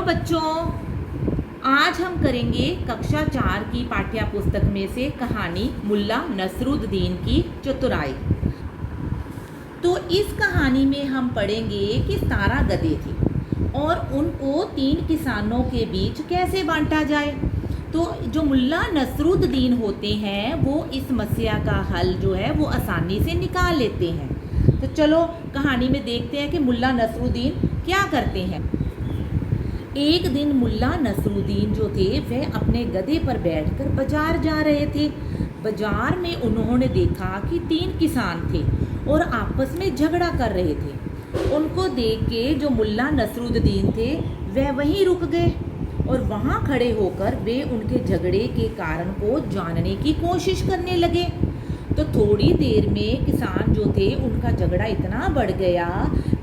बच्चों, आज हम करेंगे कक्षा 4 की पाठ्य पुस्तक में से कहानी मुल्ला नसरुद्दीन की चतुराई। तो इस कहानी में हम पढ़ेंगे कि 17 गधे थे और उनको 3 किसानों के बीच कैसे बांटा जाए। तो जो मुल्ला नसरुद्दीन होते हैं वो इस समस्या का हल जो है वो आसानी से निकाल लेते हैं। तो चलो कहानी में देखते हैं कि मुल्ला नसरुद्दीन क्या करते हैं। एक दिन मुल्ला नसरुद्दीन जो थे वह अपने गधे पर बैठकर बाजार जा रहे थे। बाजार में उन्होंने देखा कि 3 किसान थे और आपस में झगड़ा कर रहे थे। उनको देख के जो मुल्ला नसरुद्दीन थे वह वहीं रुक गए और वहाँ खड़े होकर वे उनके झगड़े के कारण को जानने की कोशिश करने लगे। तो थोड़ी देर में किसान जो थे उनका झगड़ा इतना बढ़ गया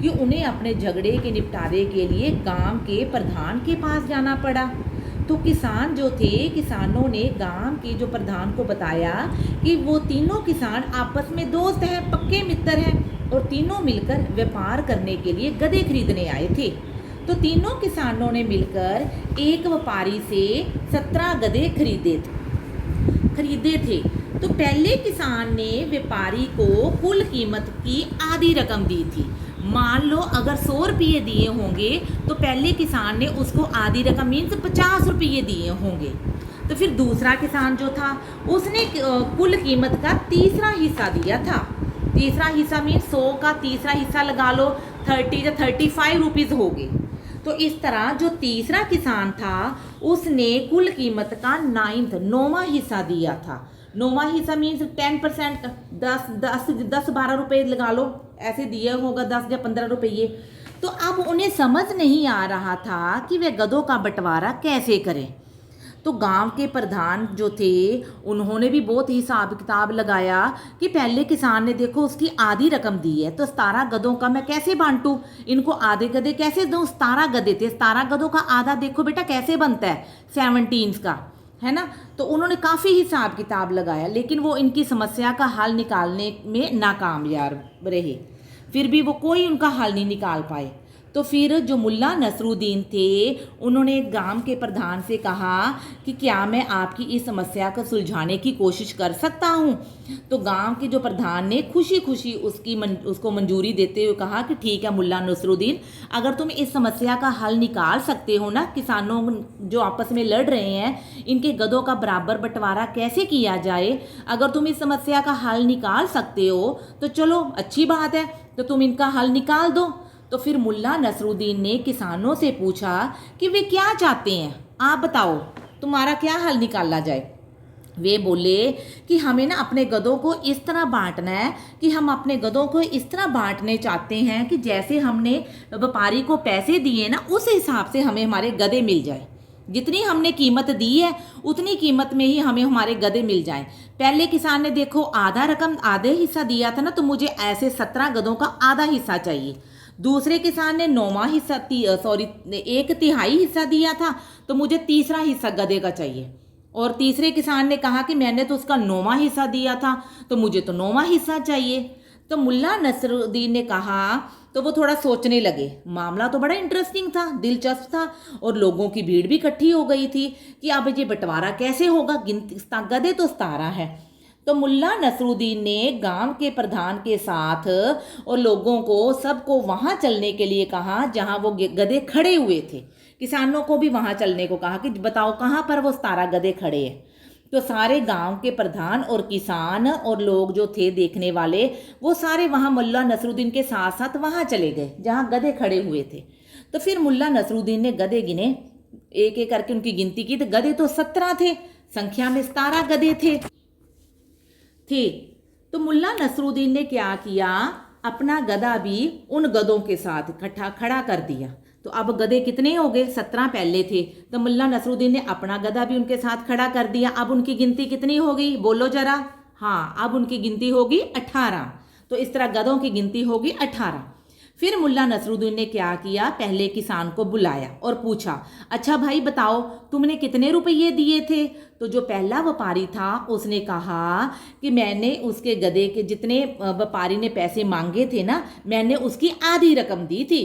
कि उन्हें अपने झगड़े के निपटारे के लिए गांव के प्रधान के पास जाना पड़ा। तो किसान जो थे, किसानों ने गांव के जो प्रधान को बताया कि वो तीनों किसान आपस में दोस्त हैं, पक्के मित्र हैं और तीनों मिलकर व्यापार करने के लिए गधे खरीदने आए थे। तो तीनों किसानों ने मिलकर एक व्यापारी से 17 गधे खरीदे थे। तो पहले किसान ने व्यापारी को कुल कीमत की आधी रकम दी थी। मान लो अगर 100 रुपये दिए होंगे तो पहले किसान ने उसको आधी रकम मीन्स 50 रुपये दिए होंगे। तो फिर दूसरा किसान जो था उसने कुल कीमत का तीसरा हिस्सा दिया था। तीसरा हिस्सा मीन्स 100 का तीसरा हिस्सा लगा लो 30 या 35 रुपीज़ हो गए। तो इस तरह जो तीसरा किसान था उसने कुल कीमत का 9वां हिस्सा दिया था। 9वां हिस्सा मीन्स 10%, 10-12 रुपये लगा लो, ऐसे दिया होगा 10 या 15 रुपये। तो अब उन्हें समझ नहीं आ रहा था कि वे गधों का बंटवारा कैसे करें। तो गांव के प्रधान जो थे उन्होंने भी बहुत हिसाब किताब लगाया कि पहले किसान ने देखो उसकी आधी रकम दी है तो 17 गधों का मैं कैसे बांटूं, इनको आधे गधे कैसे दूं। 17 गधे थे, 17 गधों का आधा देखो बेटा कैसे बनता है 17 का, है ना। तो उन्होंने काफ़ी हिसाब किताब लगाया लेकिन वो इनकी समस्या का हल निकालने में नाकामयाब रहे। फिर भी वो कोई उनका हल नहीं निकाल पाए। तो फिर जो मुल्ला नसरुद्दीन थे उन्होंने गांव के प्रधान से कहा कि क्या मैं आपकी इस समस्या को सुलझाने की कोशिश कर सकता हूं। तो गांव के जो प्रधान ने खुशी खुशी उसको मंजूरी देते हुए कहा कि ठीक है मुल्ला नसरुद्दीन, अगर तुम इस समस्या का हल निकाल सकते हो ना, किसानों जो आपस में लड़ रहे हैं इनके गधों का बराबर बंटवारा कैसे किया जाए, अगर तुम इस समस्या का हल निकाल सकते हो तो चलो अच्छी बात है, तो तुम इनका हल निकाल दो। तो फिर मुल्ला नसरुद्दीन ने किसानों से पूछा कि वे क्या चाहते हैं, आप बताओ तुम्हारा क्या हल निकाला जाए। वे बोले कि हमें ना अपने गधों को इस तरह बांटना है कि हम अपने गधों को इस तरह बांटने चाहते हैं कि जैसे हमने व्यापारी को पैसे दिए ना उस हिसाब से हमें हमारे गधे मिल जाए। जितनी हमने कीमत दी है उतनी कीमत में ही हमें हमारे गधे मिल जाएं। पहले किसान ने देखो आधे हिस्सा दिया था ना, तो मुझे ऐसे 17 गधों का आधा हिस्सा चाहिए। दूसरे किसान ने 9वां हिस्सा 1/3 हिस्सा दिया था तो मुझे तीसरा हिस्सा गधे का चाहिए। और तीसरे किसान ने कहा कि मैंने तो उसका 9वां हिस्सा दिया था तो मुझे तो 9वां हिस्सा चाहिए। तो मुल्ला नसरुद्दीन ने कहा, तो वो थोड़ा सोचने लगे। मामला तो बड़ा इंटरेस्टिंग था, दिलचस्प था और लोगों की भीड़ भी इकट्ठी हो गई थी कि अब ये बंटवारा कैसे होगा, गधे तो 17 है। तो मुल्ला नसरुद्दीन ने गांव के प्रधान के साथ और लोगों को सबको वहां चलने के लिए कहा जहां वो गधे खड़े हुए थे। किसानों को भी वहां चलने को कहा कि बताओ कहां पर वो 17 गधे खड़े हैं। तो सारे गांव के प्रधान और किसान और लोग जो थे देखने वाले वो सारे वहां मुल्ला नसरुद्दीन के साथ साथ वहां चले गए जहां गधे खड़े हुए थे। तो फिर मुल्ला नसरुद्दीन ने गधे गिने, एक एक करके उनकी गिनती की। तो गधे तो 17 थे, संख्या में 17 गधे थे। तो मुल्ला नसरुद्दीन ने क्या किया, अपना गधा भी उन गधों के साथ इकट्ठा खड़ा कर दिया। तो अब गधे कितने हो गए, 17 पहले थे, तो मुल्ला नसरुद्दीन ने अपना गधा भी उनके साथ खड़ा कर दिया। अब उनकी गिनती कितनी हो गई, बोलो जरा। हाँ, अब उनकी गिनती होगी 18। तो इस तरह गधों की गिनती होगी 18। फिर मुल्ला नसरुद्दीन ने क्या किया, पहले किसान को बुलाया और पूछा, अच्छा भाई बताओ तुमने कितने रुपये दिए थे। तो जो पहला व्यापारी था उसने कहा कि मैंने उसके गधे के जितने व्यापारी ने पैसे मांगे थे ना, मैंने उसकी आधी रकम दी थी।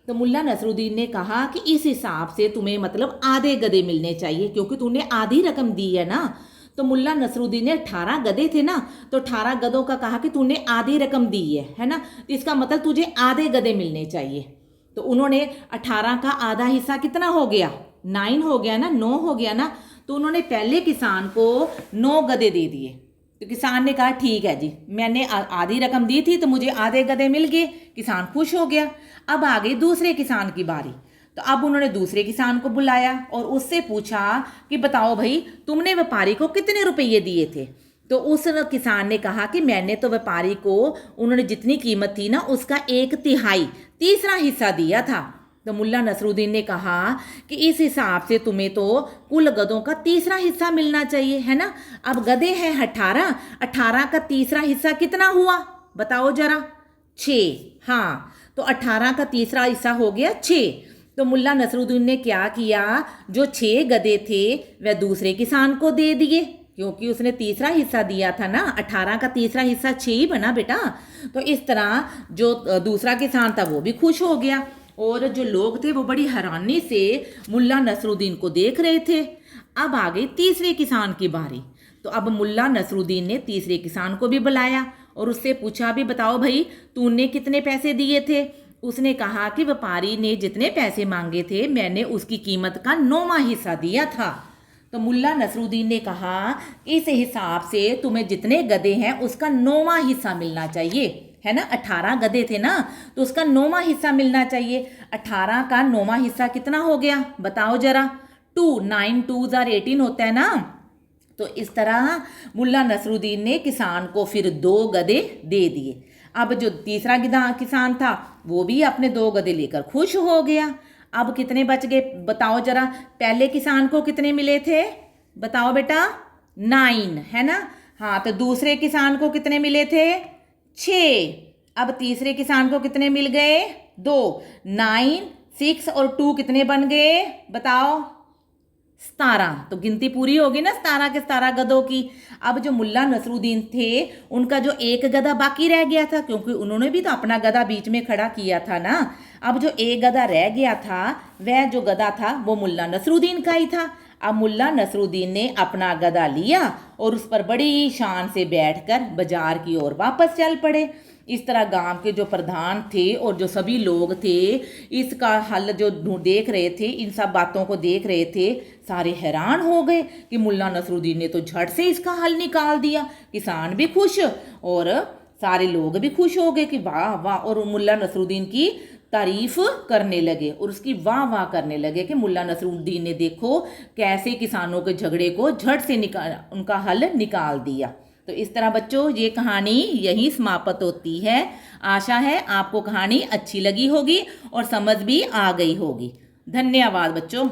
तो मुल्ला नसरुद्दीन ने कहा कि इस हिसाब से तुम्हें मतलब आधे गधे मिलने चाहिए, क्योंकि तूने आधी रकम दी है ना। तो मुल्ला नसरुद्दीन ने 18 गधे थे ना, तो 18 गधों का कहा कि तूने आधी रकम दी है ना, तो इसका मतलब तुझे आधे गधे मिलने चाहिए। तो उन्होंने 18 का आधा हिस्सा कितना हो गया, 9 हो गया ना, 9 हो गया ना। तो उन्होंने पहले किसान को 9 गधे दे दिए। तो किसान ने कहा ठीक है जी, मैंने आधी रकम दी थी तो मुझे आधे गधे मिल गए। किसान खुश हो गया। अब आ गई दूसरे किसान की बारी। तो अब उन्होंने दूसरे किसान को बुलाया और उससे पूछा कि बताओ भाई, तुमने व्यापारी को कितने रुपये दिए थे। तो उस किसान ने कहा कि मैंने तो व्यापारी को, उन्होंने जितनी कीमत थी ना उसका 1/3 तीसरा हिस्सा दिया था। तो मुल्ला नसरुद्दीन ने कहा कि इस हिसाब से तुम्हें तो कुल गधों का तीसरा हिस्सा मिलना चाहिए, है ना। अब गधे हैं 18, 18 का तीसरा हिस्सा कितना हुआ बताओ जरा, 6। हाँ, तो 18 का तीसरा हिस्सा हो गया 6। तो मुल्ला नसरुद्दीन ने क्या किया, जो 6 गधे थे वह दूसरे किसान को दे दिए, क्योंकि उसने तीसरा हिस्सा दिया था ना। 18 का तीसरा हिस्सा 6 ही बना बेटा। तो इस तरह जो दूसरा किसान था वो भी खुश हो गया, और जो लोग थे वो बड़ी हैरानी से मुल्ला नसरुद्दीन को देख रहे थे। अब आ गई तीसरे किसान की बारी। तो अब मुल्ला नसरुद्दीन ने तीसरे किसान को भी बुलाया और उससे पूछा भी बताओ भाई, तूने कितने पैसे दिए थे। उसने कहा कि व्यापारी ने जितने पैसे मांगे थे मैंने उसकी कीमत का 9वां हिस्सा दिया था। तो मुल्ला नसरुद्दीन ने कहा इस हिसाब से तुम्हें जितने गधे हैं उसका 9वां हिस्सा मिलना चाहिए, है ना। 18 गधे थे ना, तो उसका 9वां हिस्सा मिलना चाहिए। 18 का 9वां हिस्सा कितना हो गया बताओ जरा, 2, 9 2s are 18 होता है ना। तो इस तरह मुल्ला नसरुद्दीन ने किसान को फिर 2 गधे दे दिए। अब जो तीसरा किसान था वो भी अपने 2 गधे लेकर खुश हो गया। अब कितने बच गए बताओ जरा, पहले किसान को कितने मिले थे बताओ बेटा, 9, है ना। हाँ, तो दूसरे किसान को कितने मिले थे, 6। अब तीसरे किसान को कितने मिल गए, 2। 9, 6 और 2 कितने बन गए बताओ, 17। तो गिनती पूरी होगी ना 17 के 17 गधों की। अब जो मुल्ला नसरुद्दीन थे उनका जो एक गधा बाकी रह गया था, क्योंकि उन्होंने भी तो अपना गधा बीच में खड़ा किया था ना। अब जो एक गधा रह गया था वह जो गधा था वो मुल्ला नसरुद्दीन का ही था। अब मुल्ला नसरुद्दीन ने अपना गधा लिया और उस पर बड़ी शान से बैठकर बाजार की ओर वापस चल पड़े। इस तरह गांव के जो प्रधान थे और जो सभी लोग थे इसका हल जो देख रहे थे, इन सब बातों को देख रहे थे, सारे हैरान हो गए कि मुल्ला नसरुद्दीन ने तो झट से इसका हल निकाल दिया। किसान भी खुश और सारे लोग भी खुश हो गए कि वाह वाह, और मुल्ला नसरुद्दीन की तारीफ करने लगे और उसकी वाह वाह करने लगे कि मुल्ला नसरुद्दीन ने देखो कैसे किसानों के झगड़े को झट से उनका हल निकाल दिया। तो इस तरह बच्चों ये कहानी यहीं समाप्त होती है। आशा है आपको कहानी अच्छी लगी होगी और समझ भी आ गई होगी। धन्यवाद बच्चों।